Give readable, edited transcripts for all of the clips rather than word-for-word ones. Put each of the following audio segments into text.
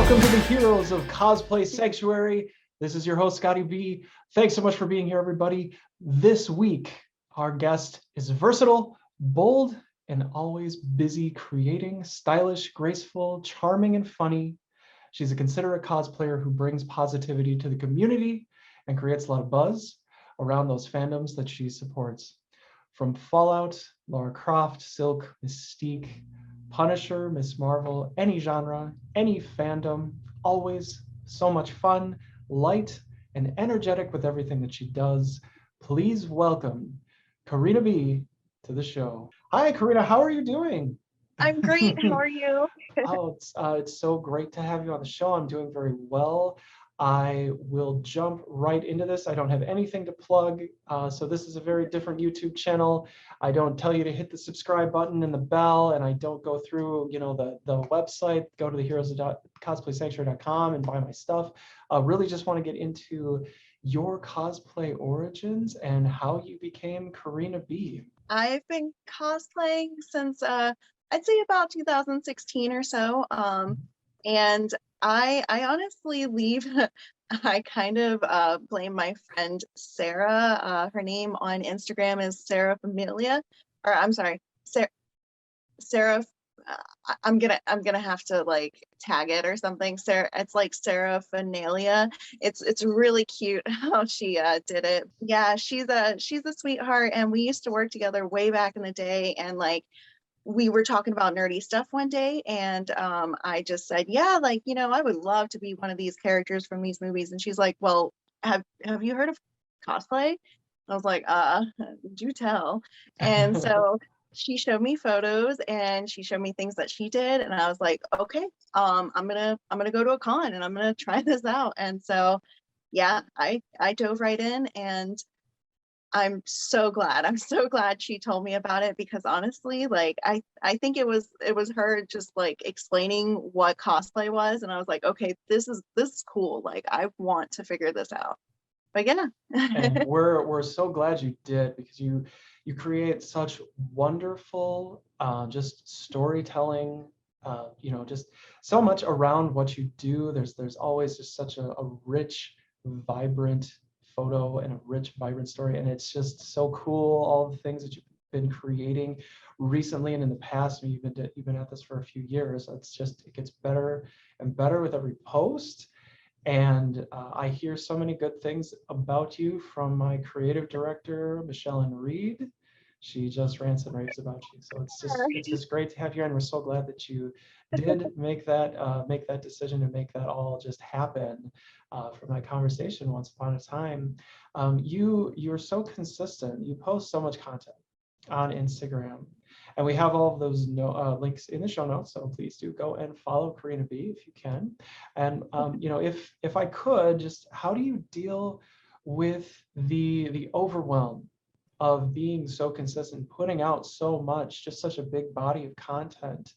Welcome to the Heroes of Cosplay Sanctuary. This is your host, ScottyB. Thanks so much for being here, everybody. This week, our guest is versatile, bold, and always busy creating stylish, graceful, charming, and funny. She's a considerate cosplayer who brings positivity to the community and creates a lot of buzz around those fandoms that she supports. From Fallout, Lara Croft, Silk, Mystique, Punisher, Miss Marvel, any genre, any fandom, always so much fun, light, and energetic with everything that she does. Please welcome Carrina B to the show. Hi, Carrina, how are you doing? I'm great. How are you? Oh, it's so great to have you on the show. I'm doing very well. I will jump right into this. I don't have anything to plug, so this is a very different YouTube channel. I don't tell you to hit the subscribe button and the bell, and I don't go through, the website. Go to the heroes.cosplaysanctuary.com and buy my stuff. Really just want to get into your cosplay origins and how you became Carrina B. I've been cosplaying since I'd say about 2016 or so. And I honestly leave. I kind of blame my friend Sarah. Her name on Instagram is Sarah Familia, or I'm sorry, Sarah. I'm gonna have to like tag it or something. Sarah, it's like Sarah Finalia. It's really cute how she did it. Yeah, she's a sweetheart, and we used to work together way back in the day, and like we were talking about nerdy stuff one day, and I just said, yeah, like, I would love to be one of these characters from these movies. And she's like, well, have you heard of cosplay? I was like, do tell. And so she showed me photos and she showed me things that she did, and I was like, okay, I'm gonna go to a con and I'm gonna try this out. And so yeah, I dove right in, and I'm so glad. I'm so glad she told me about it, because honestly, like I think it was her just like explaining what cosplay was, and I was like, okay, this is cool. Like I want to figure this out. But yeah. And we're so glad you did, because you create such wonderful just storytelling, just so much around what you do. There's always just such a rich, vibrant photo and a rich, vibrant story, and it's just so cool, all the things that you've been creating recently and in the past. I mean, you've been at this for a few years. It gets better and better with every post. And I hear so many good things about you from my creative director, Michelle and Reed. She just rants and raves about you. So it's just great to have you, and we're so glad that you did make that decision and make that all just happen. From that conversation once upon a time, you're so consistent. You post so much content on Instagram. And we have all of those links in the show notes, so please do go and follow Carrina B if you can. And if I could, just how do you deal with the overwhelm of being so consistent, putting out so much, just such a big body of content,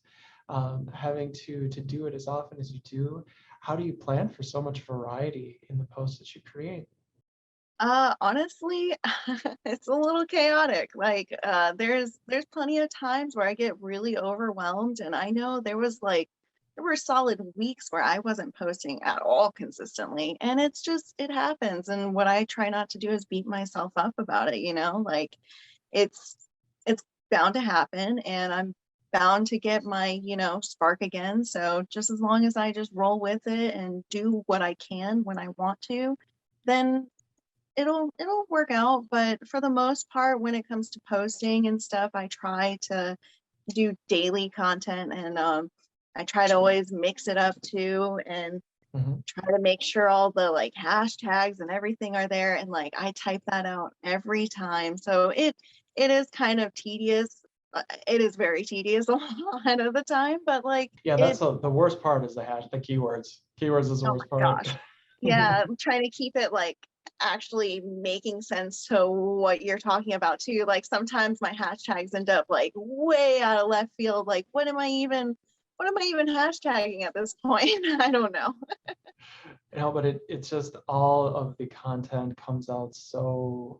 having to do it as often as you do? How do you plan for so much variety in the posts that you create? Honestly, it's a little chaotic. Like, there's plenty of times where I get really overwhelmed, and I know there were solid weeks where I wasn't posting at all consistently, and it happens. And what I try not to do is beat myself up about it, like it's bound to happen, and I'm bound to get my, spark again. So just as long as I just roll with it and do what I can when I want to, then it'll work out. But for the most part, when it comes to posting and stuff, I try to do daily content, and I try to always mix it up too, and try to make sure all the like hashtags and everything are there, and like I type that out every time. So it is kind of tedious. It is very tedious a lot of the time, but like Yeah, that's the worst part is the keywords. Keywords is the oh worst my part. gosh. Yeah, I'm trying to keep it like actually making sense to what you're talking about too. Like sometimes my hashtags end up like way out of left field. Like what am I even hashtagging at this point? I don't know. But it's just all of the content comes out so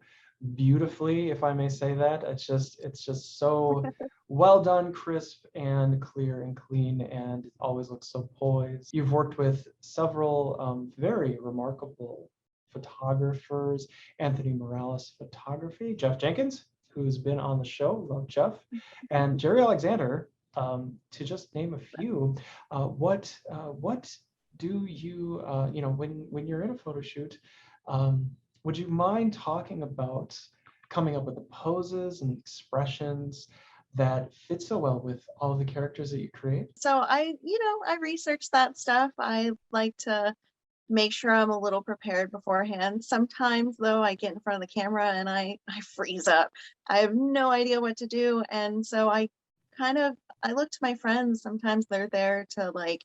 beautifully, if I may say that. It's just so well done, crisp and clear and clean, and it always looks so poised. You've worked with several very remarkable photographers: Anthony Morales Photography, Jeff Jenkins, who's been on the show, love Jeff, and Jerry Alexander, to just name a few. What do you, when you're in a photo shoot, would you mind talking about coming up with the poses and expressions that fit so well with all of the characters that you create? So I research that stuff. I like to make sure I'm a little prepared beforehand. Sometimes though, I get in front of the camera and I freeze up. I have no idea what to do. And so I look to my friends. Sometimes they're there to like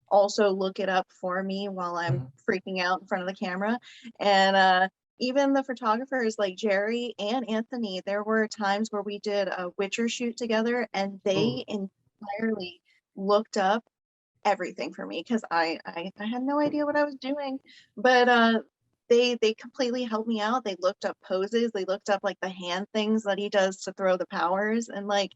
also look it up for me while I'm Mhm. freaking out in front of the camera. And even the photographers like Jerry and Anthony, there were times where we did a Witcher shoot together and Ooh. they entirely looked up everything for me because I had no idea what I was doing. But they completely helped me out. They looked up poses, they looked up like the hand things that he does to throw the powers, and like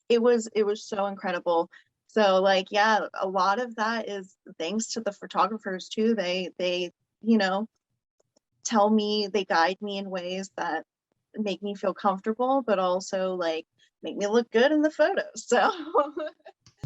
it was so incredible. So like yeah, a lot of that is thanks to the photographers too. They you know tell me, they guide me in ways that make me feel comfortable, but also like make me look good in the photos. So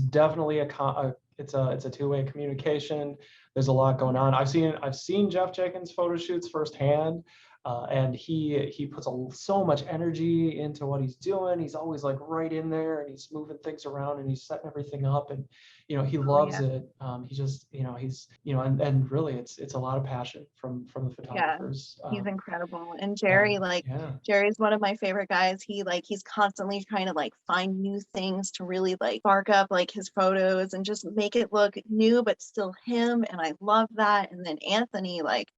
Definitely it's a two-way communication. There's a lot going on. I've seen Jeff Jenkins photo shoots firsthand, and he puts so much energy into what he's doing. He's always like right in there, and he's moving things around, and he's setting everything up, and he oh loves yeah. it. He just he's and really it's a lot of passion from the Yeah, photographers. he's incredible. And And Jerry, like yeah. Jerry's one of my favorite guys. He's constantly trying to like find new things to really like spark up like his photos and just make it look new but still him. And I love that. And then Anthony, like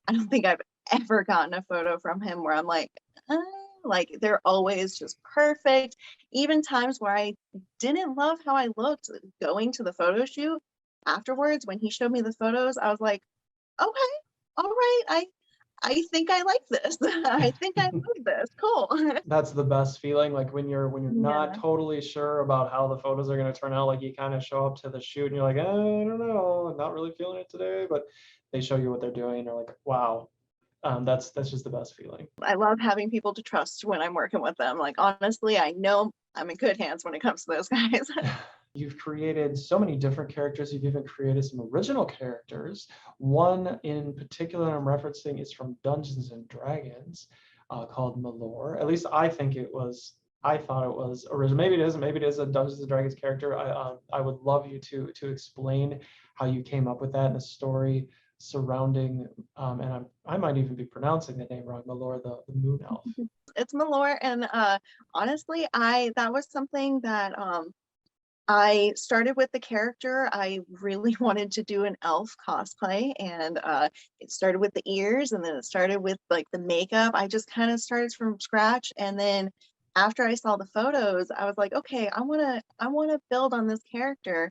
I don't think I've ever gotten a photo from him where I'm uh, like they're always just perfect. Even times where I didn't love how I looked going to the photo shoot afterwards when he showed me the photos, I was like, okay, all right, I think I like this. I think I like this. Cool. That's the best feeling, like when you're not Yeah. totally sure about how the photos are going to turn out. Like you kind of show up to the shoot and you're like, I don't know, I'm not really feeling it today, but they show you what they're doing and you're like, wow. That's just the best feeling. I love having people to trust when I'm working with them. Like honestly, I know I'm in good hands when it comes to those guys. You've created so many different characters. You've even created some original characters. One in particular I'm referencing is from Dungeons and Dragons, called Malor. At least I think it was. I thought it was original. Maybe it isn't. Maybe it is a Dungeons and Dragons character. I would love you to explain how you came up with that and the story surrounding. And I might even be pronouncing the name wrong. Malor, the moon elf. It's Malore, and honestly, I that was something that I started with the character. I really wanted to do an elf cosplay, and it started with the ears, and then it started with like the makeup. I just kind of started from scratch, and then after I saw the photos, I was like, okay, I want to build on this character.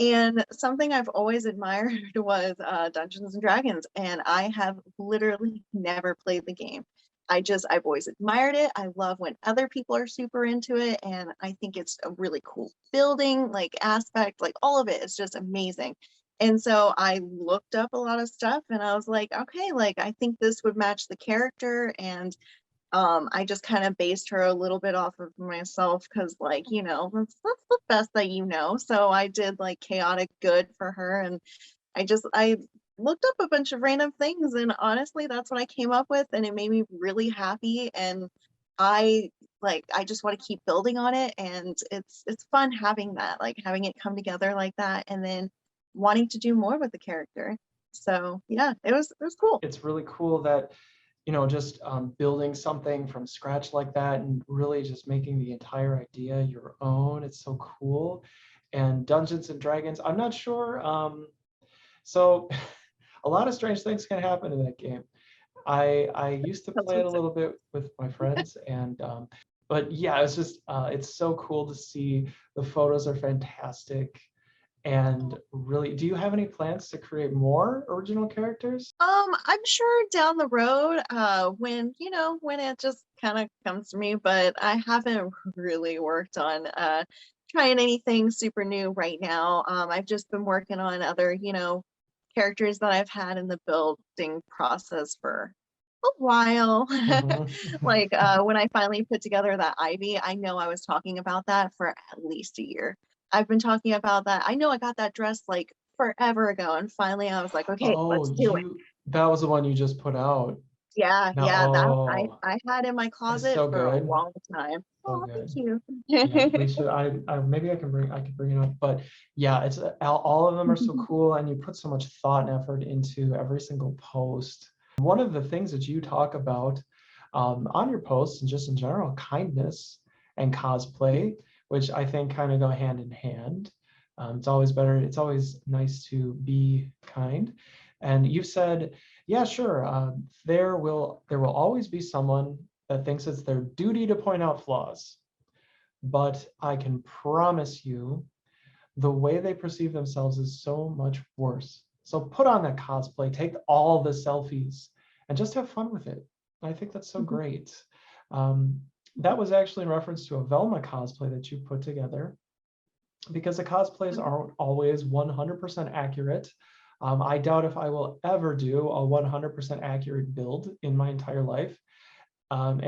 And something I've always admired was Dungeons and Dragons, and I have literally never played the game. I've always admired it. I love when other people are super into it, and I think it's a really cool building like aspect, like all of it is just amazing. And so I looked up a lot of stuff, and I was like, okay, like I think this would match the character, and I just kind of based her a little bit off of myself because, like, that's the best that So I did like chaotic good for her, and I looked up a bunch of random things, and honestly, that's what I came up with, and it made me really happy. And I just want to keep building on it, and it's fun having that, like having it come together like that, and then wanting to do more with the character. So yeah, it was cool. It's really cool that just building something from scratch like that and really just making the entire idea your own. It's so cool. And Dungeons and Dragons, I'm not sure. So a lot of strange things can happen in that game. I used to That's play it a what's little bit with my friends, and but yeah, it's just it's so cool to see. The photos are fantastic, And really, do you have any plans to create more original characters? I'm sure down the road, when, when it just kind of comes to me, but I haven't really worked on trying anything super new right now. I've just been working on other, characters that I've had in the building process for a while. Mhm. Like when I finally put together that Ivy, I know I was talking about that for at least a year. I've been talking about that. I know I got that dress like forever ago, and finally I was like, okay, Oh, let's do it. that was the one you just put out. Yeah, Now, yeah, that oh, I had in my it's closet so for a good. long time. So Oh, thank good. you. Yeah, we should. I maybe I could bring it up, but yeah, it's all of them are so cool, and you put so much thought and effort into every single post. One of the things that you talk about on your posts and just in general, kindness and cosplay, which I think kind of go hand in hand. It's always better. It's always nice to be kind. And you've said, yeah, sure. There will always be someone that thinks it's their duty to point out flaws, but I can promise you the way they perceive themselves is so much worse. So put on that cosplay, take all the selfies, and just have fun with it. I think that's so great. Um, that was actually in reference to a Velma cosplay that you put together, because the cosplays aren't always 100% accurate. I doubt if I will ever do a 100% accurate build in my entire life. And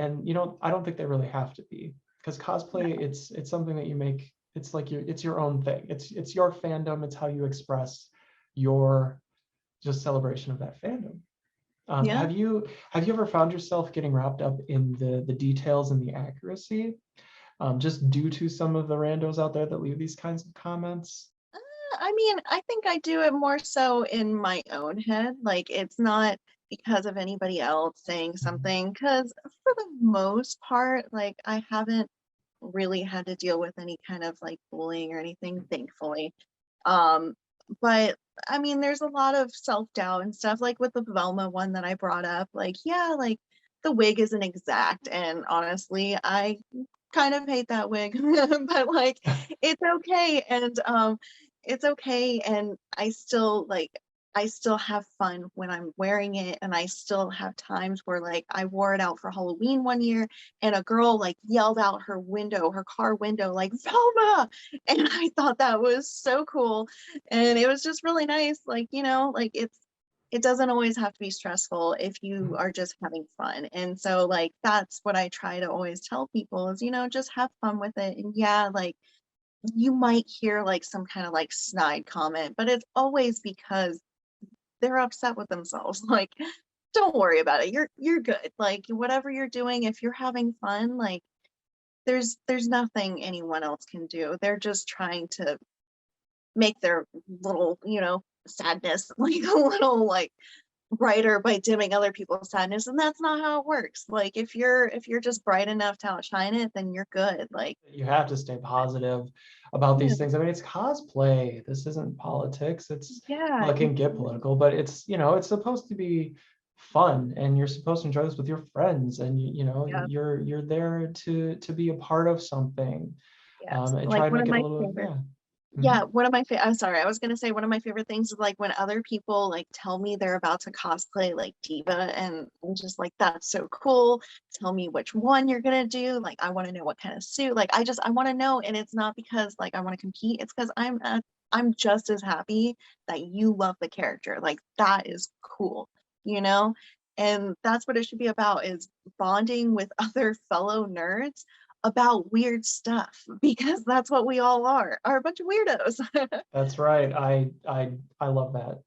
I don't think they really have to be, because cosplay, it's something that you make. It's like it's your own thing. It's your fandom. It's how you express your just celebration of that fandom. Yeah. Have you ever found yourself getting wrapped up in the details and the accuracy, just due to some of the randos out there that leave these kinds of comments? I mean, I think I do it more so in my own head. Like, it's not because of anybody else saying Mhm. something, because for the most part, like, I haven't really had to deal with any kind of like bullying or anything, thankfully. Um, but I mean, there's a lot of self-doubt and stuff, like with the Velma one that I brought up. Like, yeah, like the wig isn't exact, and honestly, I kind of hate that wig, but like it's okay, and it's okay, and I still have fun when I'm wearing it, and I still have times where like I wore it out for Halloween one year, and a girl like yelled out her car window, like Velma, and I thought that was so cool, and it was just really nice. Like, like it doesn't always have to be stressful if you are just having fun. And so like that's what I try to always tell people is, just have fun with it. And yeah, like you might hear like some kind of like snide comment, but it's always because they're upset with themselves. Like, don't worry about it. You're good. Like whatever you're doing, if you're having fun, like there's nothing anyone else can do. They're just trying to make their little, sadness like a little like brighter by dimming other people's sadness, and that's not how it works. Like if you're just bright enough to outshine it, then you're good. Like, You have to stay positive about yeah, these things. I mean, it's cosplay. This isn't politics. yeah, Well, it can get political, but it's supposed to be fun, and you're supposed to enjoy this with your friends, and yeah, you're there to be a part of something, yes. and Like try to one of make it a my little, favorite yeah. Yeah, Mhm. one of my I'm sorry, I was gonna say one of my favorite things is like when other people like tell me they're about to cosplay like D.Va, and I'm just like, that's so cool. Tell me which one you're gonna do. Like, I want to know what kind of suit. Like, I want to know, and it's not because like I want to compete. It's because I'm just as happy that you love the character. Like, that is cool, you know? And that's what it should be about, is bonding with other fellow nerds about weird stuff, because that's what we all are a bunch of weirdos. That's right. I love that.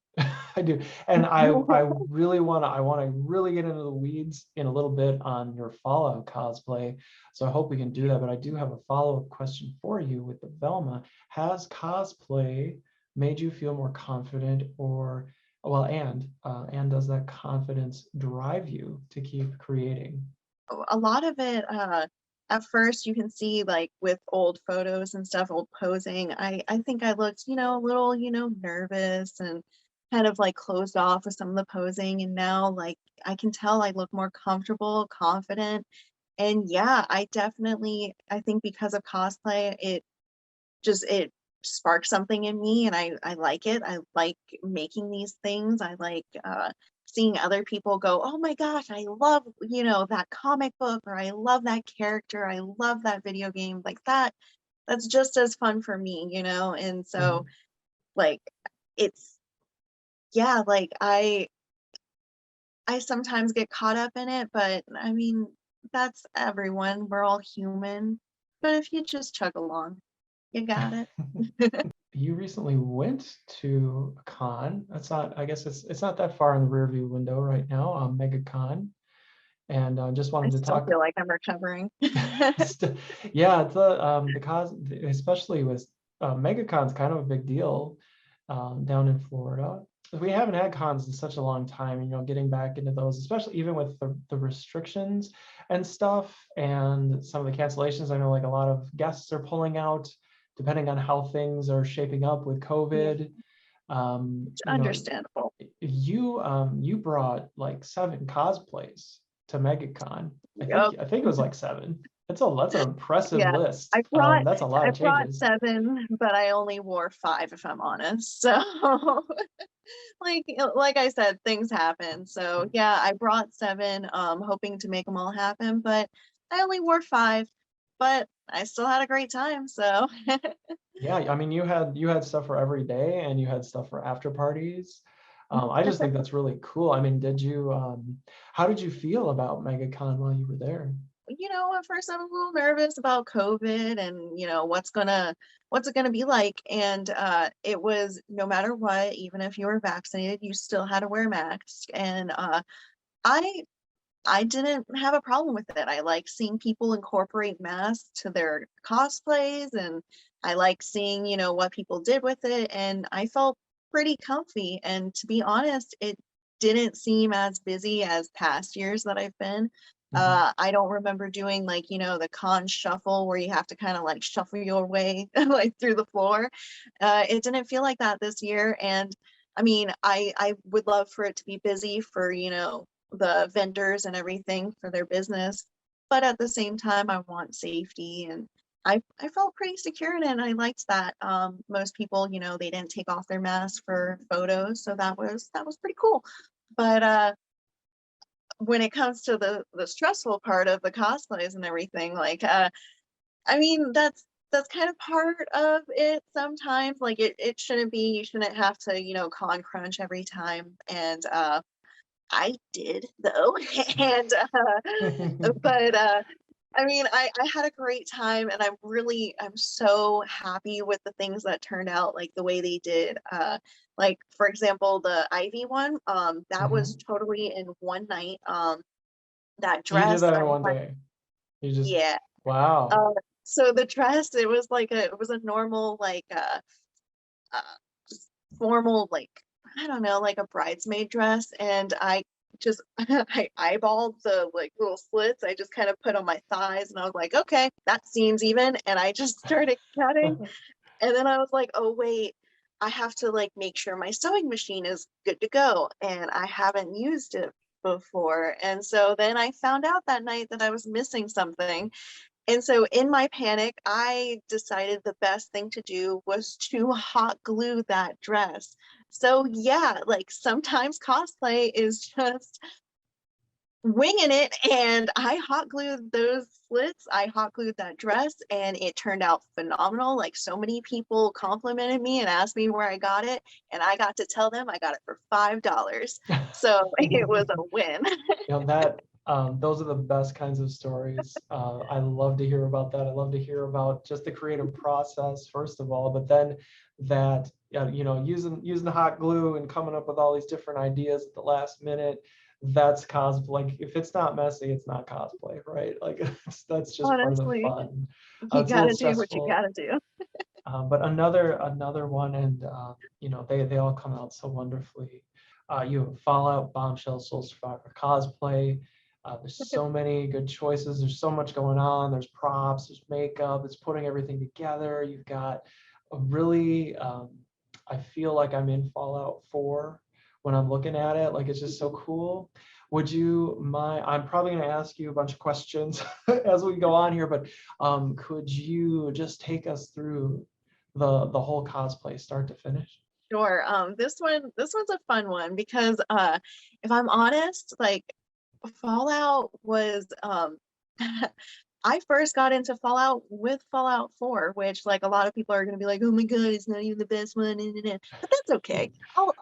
I do. And I want to really get into the weeds in a little bit on your Fallout cosplay. So I hope we can do that. But I do have a follow-up question for you with the Velma. Has cosplay made you feel more confident, or well, and does that confidence drive you to keep creating? A lot of it, at first you can see like with old photos and stuff, old posing, I think I looked, a little, nervous and kind of like closed off with some of the posing, and now like I can tell I look more comfortable, confident. And yeah, I think because of cosplay, it sparked something in me, and I like it. I like making these things. I like seeing other people go, oh my gosh, I love, that comic book, or I love that character, I love that video game, like that's just as fun for me, and so Mhm. like it's, yeah, like I sometimes get caught up in it, but I mean, that's everyone. We're all human. But if you just chug along, you got it. You recently went to a con. That's not, I guess it's not that far in the rear view window right now, MegaCon. And just I wanted to still talk. feel like I'm recovering. Yeah, the cause, especially with MegaCon's kind of a big deal down in Florida. We haven't had cons in such a long time, getting back into those, especially even with the restrictions and stuff and some of the cancellations. I know like a lot of guests are pulling out depending on how things are shaping up with Yeah, COVID. You know, understandable. you brought like 7 cosplays to MegaCon. Yep. I think it was like 7. That's an impressive Yeah. list. I brought That's a lot I of brought changes. 7, but I only wore 5 if I'm honest. So like I said, things happen. So yeah, I brought 7, hoping to make them all happen, but I only wore 5, but I still had a great time. So Yeah, I mean you had stuff for every day and you had stuff for after parties. I just think that's really cool. I mean, how did you feel about MegaCon while you were there? at first I was a little nervous about COVID and, what's it gonna be like. And it was no matter what, even if you were vaccinated, you still had to wear masks. And I I didn't have a problem with it. I like seeing people incorporate masks to their cosplays, and I like seeing, what people did with it. And I felt pretty comfy. And to be honest, it didn't seem as busy as past years that I've been. Mhm. I don't remember doing like, the con shuffle where you have to kind of like shuffle your way like through the floor. It didn't feel like that this year. And I mean, I would love for it to be busy for, the vendors and everything for their business. But at the same time, I want safety, and I felt pretty secure in it. And I liked that. Most people, they didn't take off their masks for photos, so that was pretty cool. But when it comes to the stressful part of the cosplays and everything, like I mean, that's kind of part of it sometimes. Like it shouldn't be, you shouldn't have to, con crunch every time. And I did though. And but I mean, I had a great time, and I'm so happy with the things that turned out like the way they did. Like for example, the Ivy one, that was Mhm. totally in one night. That You did dress, that in one day. You just, yeah. wow. Uh, so the dress, it was a normal like uh just formal, like, I don't know, like a bridesmaid dress. And I just I eyeballed the like little slits. I just kind of put on my thighs, and I was like, okay, that seems even. And I just started cutting. And then I was like, oh wait, I have to like make sure my sewing machine is good to go, and I haven't used it before. And so then I found out that night that I was missing something. And so in my panic, I decided the best thing to do was to hot glue that dress. So yeah, like sometimes cosplay is just winging it. And I hot glued those slits. I hot glued that dress, and it turned out phenomenal. Like so many people complimented me and asked me where I got it. And I got to tell them I got it for $5. So it was a win. That those are the best kinds of stories. I love to hear about that. I love to hear about just the creative process, first of all, but then that using the hot glue and coming up with all these different ideas at the last minute. That's cosplay. Like if it's not messy, it's not cosplay, right? Like that's just part of the Honestly, fun. you It's a little gotta do what you stressful. gotta do. But another one, and they all come out so wonderfully. You have Fallout, Bombshell, Soul Survivor, cosplay. There's so many good choices. There's so much going on. There's props. There's makeup. It's putting everything together. You've got a really. I feel like I'm in Fallout 4 when I'm looking at it. Like it's just so cool. Would you mind? I'm probably going to ask you a bunch of questions as we go on here, but could you just take us through the whole cosplay start to finish? Sure. This one's a fun one because if I'm honest, like Fallout was I first got into Fallout with Fallout 4, which like a lot of people are gonna be like, oh my god, it's not even the best one, but that's okay. I'll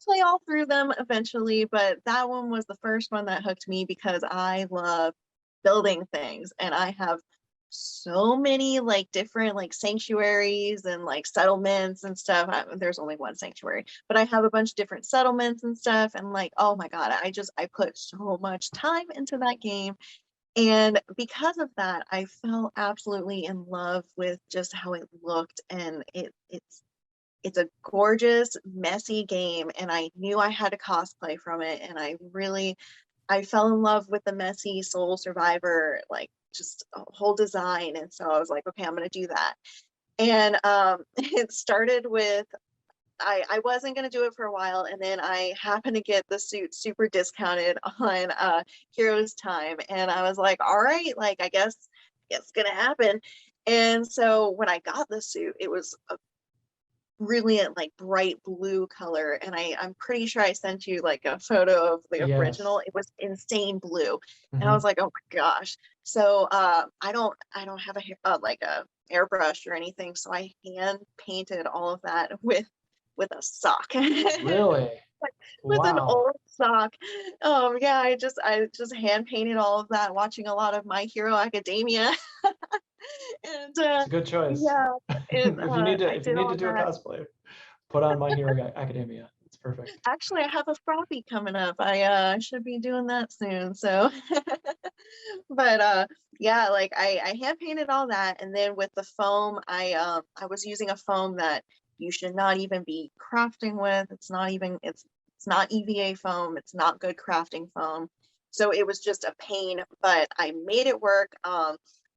play all through them eventually, but that one was the first one that hooked me because I love building things and I have so many like different like sanctuaries and like settlements and stuff. There's only one sanctuary, but I have a bunch of different settlements and stuff. And like, oh my God, I put so much time into that game. And because of that, I fell absolutely in love with just how it looked. And it's a gorgeous, messy game. And I knew I had to cosplay from it. And I fell in love with the messy Soul Survivor, like just a whole design. And so I was like, okay, I'm gonna do that. And it started with I wasn't gonna do it for a while, and then I happened to get the suit super discounted on Heroes Time, and I was like, all right, like I guess it's gonna happen. And so when I got the suit, it was a brilliant, like bright blue color. And I'm pretty sure I sent you like a photo of the original. Yes. It was insane blue. And I Hmm. was like, oh my gosh. So I don't have like a airbrush or anything. So I hand painted all of that with a sock. Really? With an Wow. old sock. Yeah, I just hand painted all of that, watching a lot of My Hero Academia. And It's a good choice. yeah, I If you did need to all do a that. cosplay, put on My Hero Academia. It's perfect. Actually, I have a frothy coming up. I should be doing that soon. So, but yeah, like I hand painted all that, and then with the foam, I was using a foam that you should not even be crafting with. It's not EVA foam. It's not good crafting foam. So it was just a pain, but I made it work.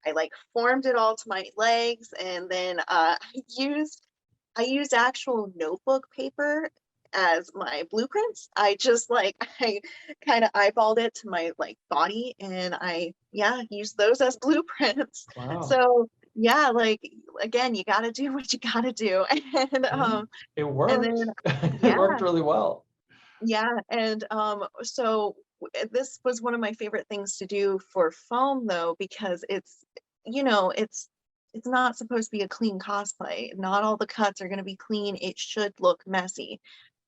I like formed it all to my legs, and then I used actual notebook paper as my blueprints. I just like I kind of eyeballed it to my like body and I used those as blueprints. Wow. So yeah, like again, you gotta do what you gotta do. And And it and then worked. It yeah, worked really well. yeah. And so this was one of my favorite things to do for foam though, because it's not supposed to be a clean cosplay. Not all the cuts are going to be clean. It should look messy.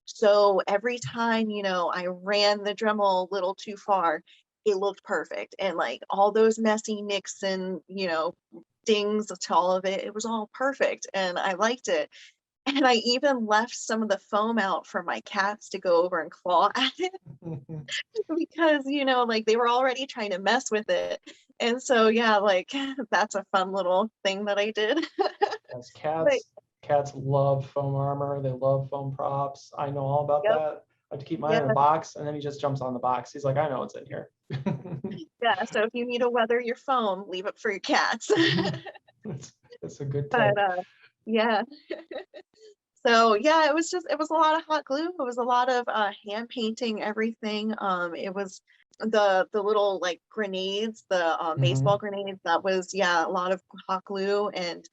So every time, I ran the Dremel a little too far, it looked perfect. And like all those messy nicks and, dings to all of it, it was all perfect. And I liked it. And I even left some of the foam out for my cats to go over and claw at it because, like they were already trying to mess with it. And so, yeah, like that's a fun little thing that I did. Yes, But cats love foam armor. They love foam props. I know all about yep, that. I have to keep mine in a yeah, box, and then he just jumps on the box. He's like, I know what's in here. yeah. So if you need to weather your foam, leave it for your cats. it's, it's a good But tip. yeah. So yeah, it was a lot of hot glue. It was a lot of hand painting everything. It was the little like grenades, the baseball Hmm. grenades. That was yeah, a lot of hot glue and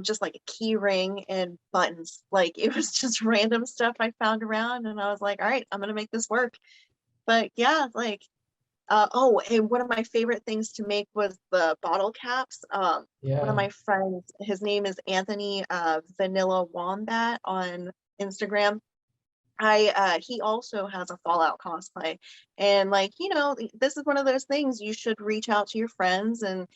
just like a key ring and buttons. Like it was just random stuff I found around, and I was like, all right, I'm gonna make this work. But yeah, like oh, and one of my favorite things to make was the bottle caps. One of Yeah. my friends, his name is Anthony Vanilla Wombat on Instagram. He also has a Fallout cosplay, and like this is one of those things you should reach out to your friends and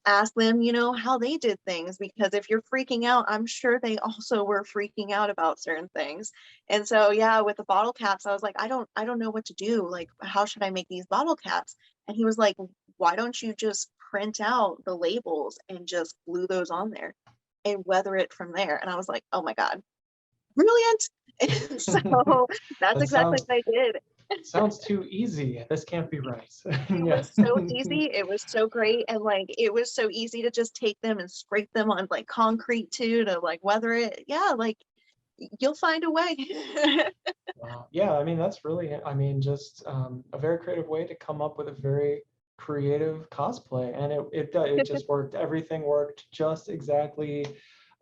ask them, how they did things, because if you're freaking out, I'm sure they also were freaking out about certain things. And so yeah, with the bottle caps, I was like, I don't know what to do. Like, how should I make these bottle caps? And he was like, why don't you just print out the labels and just glue those on there and weather it from there? And I was like, oh my God, brilliant. And so that's That exactly sounds what I did. sounds too easy. This can't be right. It Yeah. was so easy. It was so great. And like it was so easy to just take them and scrape them on like concrete too to like weather it. Yeah, like you'll find a way. Wow. Yeah, I mean that's really, I mean, just a very creative way to come up with a very creative cosplay, and it just worked. Everything worked just exactly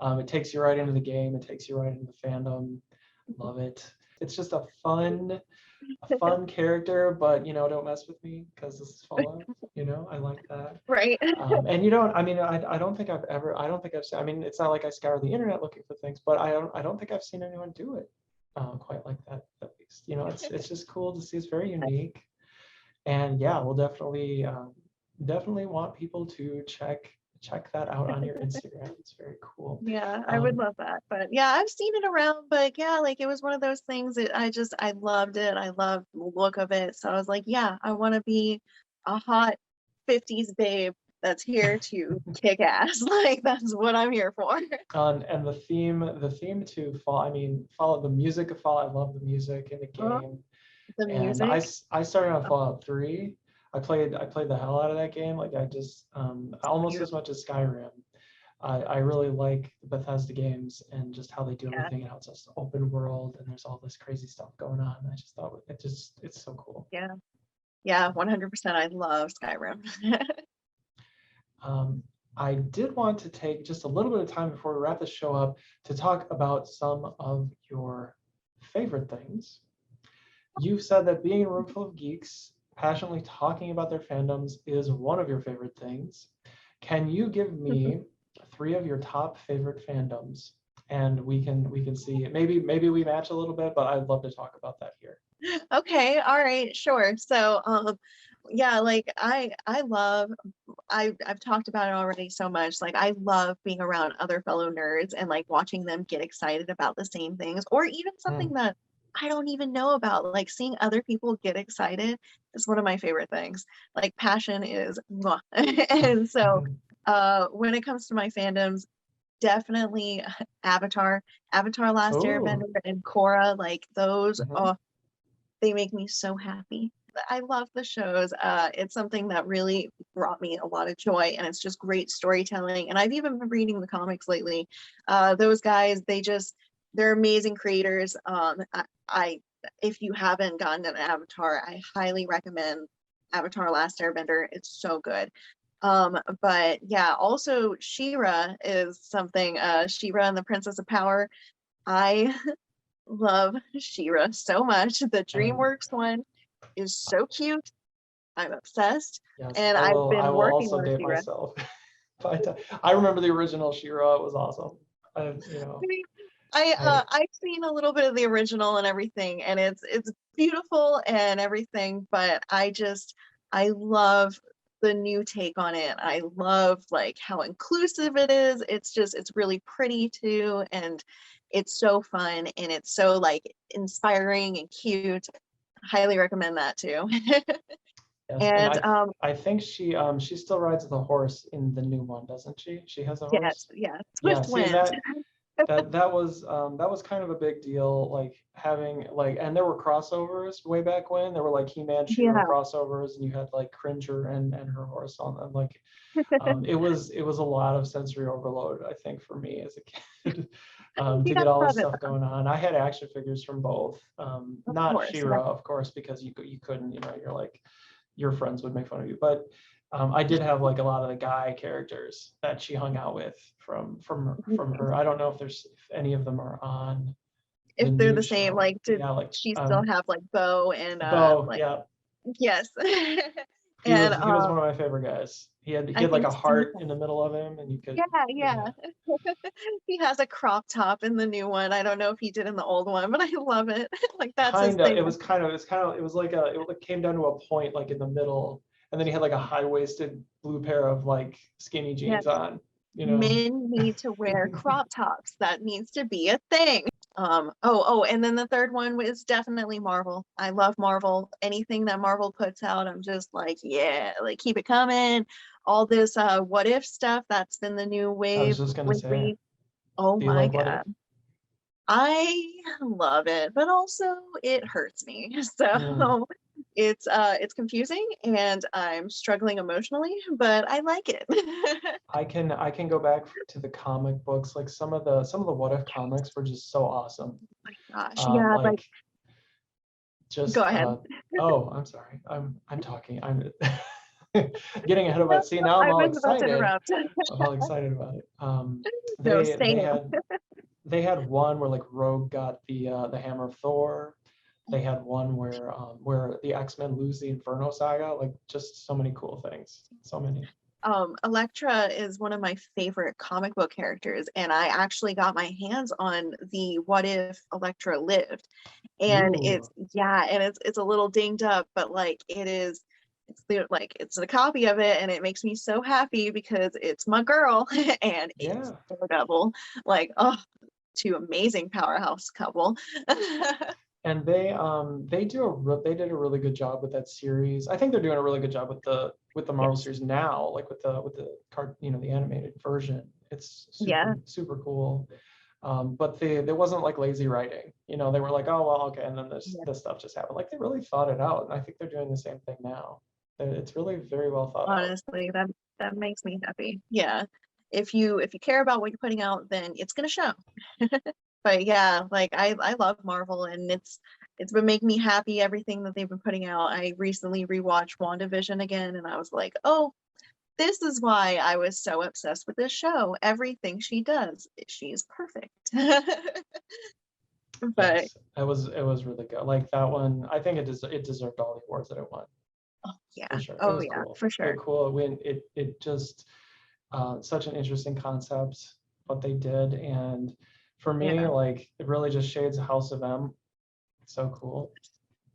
It takes you right into the game. It takes you right into the fandom. Love it. It's just a fun character, but don't mess with me because this is Fallout. I like that. Right. And you don't. I mean, I don't think I've ever. I don't think I've seen. I mean, it's not like I scour the internet looking for things, but I don't think I've seen anyone do it quite like that. At least, it's just cool to see. It's very unique, and yeah, we'll definitely want people to check that out on your Instagram. It's very cool. Yeah, I would love that. But yeah, I've seen it around, but yeah, like it was one of those things that I loved it. I loved the look of it. So I was like, yeah, I want to be a hot 50s babe that's here to kick ass. Like that's what I'm here for. And the theme to Fall, I mean, follow the music of Fall. I love the music in the game. The And music. I started on Fallout 3. I played the hell out of that game. Like I just almost as much as Skyrim. I really like the Bethesda games and just how they do everything and how it's just open world and there's all this crazy stuff going on. I just thought it's so cool. Yeah. Yeah, 100%. I love Skyrim. I did want to take just a little bit of time before we wrap this show up to talk about some of your favorite things. You've said that being in a room full of geeks, passionately talking about their fandoms is one of your favorite things. Can you give me 3 of your top favorite fandoms? And we can see maybe we match a little bit, but I'd love to talk about that here. Okay, all right, sure. So yeah, like I've talked about it already so much. Like I love being around other fellow nerds and like watching them get excited about the same things or even something that I don't even know about. Like seeing other people get excited is one of my favorite things. Like passion is mwah. And so when it comes to my fandoms, definitely Avatar Last Airbender and Korra, like those they make me so happy. I love the shows. It's something that really brought me a lot of joy, and it's just great storytelling. And I've even been reading the comics lately. Those guys, they're amazing creators. If you haven't gotten an Avatar, I highly recommend Avatar Last Airbender. It's so good. But yeah, also She-Ra is something. She-Ra and the Princess of Power. I love She-Ra so much. The DreamWorks one is so cute. I'm obsessed. Yes, and I I've been will working also on date She-Ra. myself. I remember the original She-Ra. It was awesome. I've seen a little bit of the original and everything, and it's beautiful and everything, but I love the new take on it. I love like how inclusive it is. It's really pretty too, and it's so fun, and it's so like inspiring and cute. Highly recommend that too. Yes, and I think she still rides the horse in the new one, doesn't she? She has a horse. Yes. Yeah, Swift see Wind. that was kind of a big deal, like having like, and there were crossovers way back when. There were like He-Man She-Ra crossovers, and you had like Cringer and her horse on them. Like it was a lot of sensory overload, I think, for me as a kid. To get all this stuff going on. I had action figures from both. Not She-Ra, of course, because you couldn't, you're like, your friends would make fun of you. But I did have like a lot of the guy characters that she hung out with from her. I don't know if any of them are on. If they're the same, show. like did she still have like Bo and like, yeah. Yes. He was one of my favorite guys. He had like a heart in the middle of him, and you could. Yeah. He has a crop top in the new one. I don't know if he did in the old one, but I love it. Like that's his thing. It was like it came down to a point like in the middle, and then he had like a high-waisted blue pair of like skinny jeans on. Men need to wear crop tops. That needs to be a thing. And then the third one was definitely Marvel. I love Marvel. Anything that Marvel puts out, I'm just like, yeah, like keep it coming. All this what if stuff, that's been the new wave. I was just gonna say. Oh my God. I love it, but also it hurts me. So it's confusing, and I'm struggling emotionally, but I like it. I can go back to the comic books. Like some of the what if comics were just so awesome. Oh my gosh, yeah, like just go ahead. I'm sorry. I'm talking. getting ahead of it. See, now I'm I all was about to excited. interrupt. I'm all excited about it. No, They same. had one where like Rogue got the Hammer of Thor. They had one where the X-Men lose the Inferno saga. Like just so many cool things. So many. Elektra is one of my favorite comic book characters, and I actually got my hands on the What If Elektra Lived, and Ooh. it's a little dinged up, but like it's a copy of it, and it makes me so happy because it's my girl and it's Yeah. Daredevil. Like, oh, two amazing powerhouse couple. And they did a really good job with that series. I think they're doing a really good job with the Marvel Yes. series now, like with the card, the animated version. It's Yeah. super cool. But there wasn't like lazy writing. They were like, oh well, okay, and then this stuff just happened. Like they really thought it out, and I think they're doing the same thing now. It's really very well thought out. Honestly, that makes me happy. Yeah. If you care about what you're putting out, then it's gonna show. But yeah, like I love Marvel, and it's been making me happy everything that they've been putting out. I recently rewatched WandaVision again, and I was like, oh, this is why I was so obsessed with this show. Everything she does, she's perfect. But Yes, it was really good. Like that one, I think it deserved all the awards that it won. oh yeah, For sure. It oh was yeah, cool. for sure. It just such an interesting concept what they did, and for me, Yeah. like it really just shades House of M. So cool.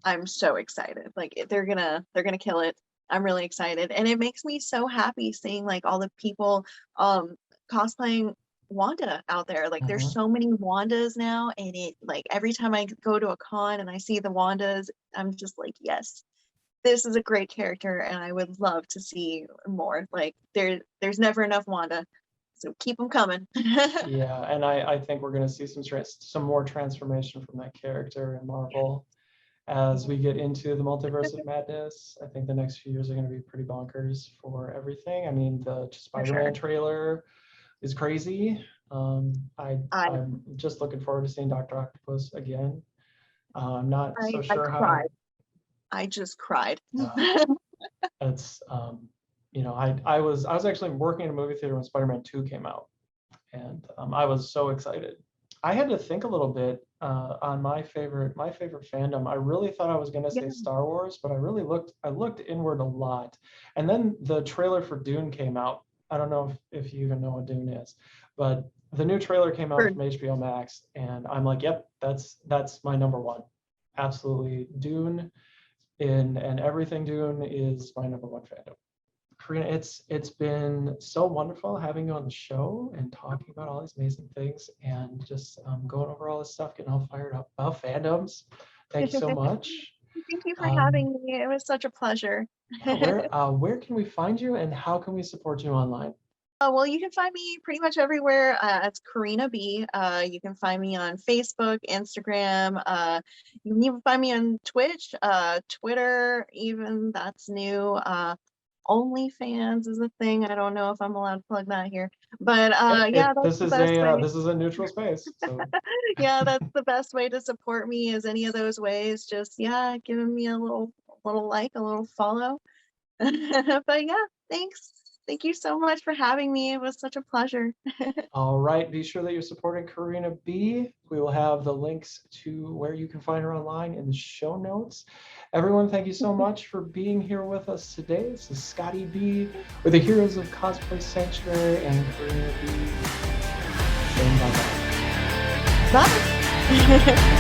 I'm so excited. Like they're gonna kill it. I'm really excited. And it makes me so happy seeing like all the people um cosplaying Wanda out there. Like there's Mhm. so many Wandas now, and it like every time I go to a con and I see the Wandas, I'm just like, yes, this is a great character and I would love to see more. Like there's never enough Wanda. So keep them coming. Yeah, and I think we're gonna see some more transformation from that character in Marvel as we get into the multiverse of madness. I think the next few years are gonna be pretty bonkers for everything. I mean, the For Spider-Man sure. trailer is crazy. I I'm just looking forward to seeing Dr. Octopus again. I'm not so I sure how. cried. I just cried. It's I was actually working in a movie theater when Spider-Man 2 came out, and I was so excited. I had to think a little bit on my favorite fandom. I really thought I was going to Yeah, say Star Wars, but I looked inward a lot, and then the trailer for Dune came out. I don't know if you even know what Dune is, but the new trailer came out for from HBO Max, and I'm like, yep, that's my number one. Absolutely, Dune and everything Dune is my number one fandom. Carrina, it's been so wonderful having you on the show and talking about all these amazing things and just going over all this stuff, getting all fired up about fandoms. Thank you so much. Thank you for Um, having me. It was such a pleasure. yeah, where can we find you and how can we support you online? Well, you can find me pretty much everywhere. It's Carrina B. You can find me on Facebook, Instagram. You can even find me on Twitch, Twitter, even that's new. OnlyFans is a thing. I don't know if I'm allowed to plug that here, but yeah, that's This the is best way. this is a neutral space, so Yeah, that's the best way to support me is any of those ways. Just yeah, giving me a little like, a little follow. But yeah, thanks. Thank you so much for having me. It was such a pleasure. all right, be sure that you're supporting Carrina B. We will have the links to where you can find her online in the show notes. Everyone, thank you so much for being here with us today. This is ScottyB with the Heroes of Cosplay Sanctuary and Carrina B. Saying bye-bye. Bye.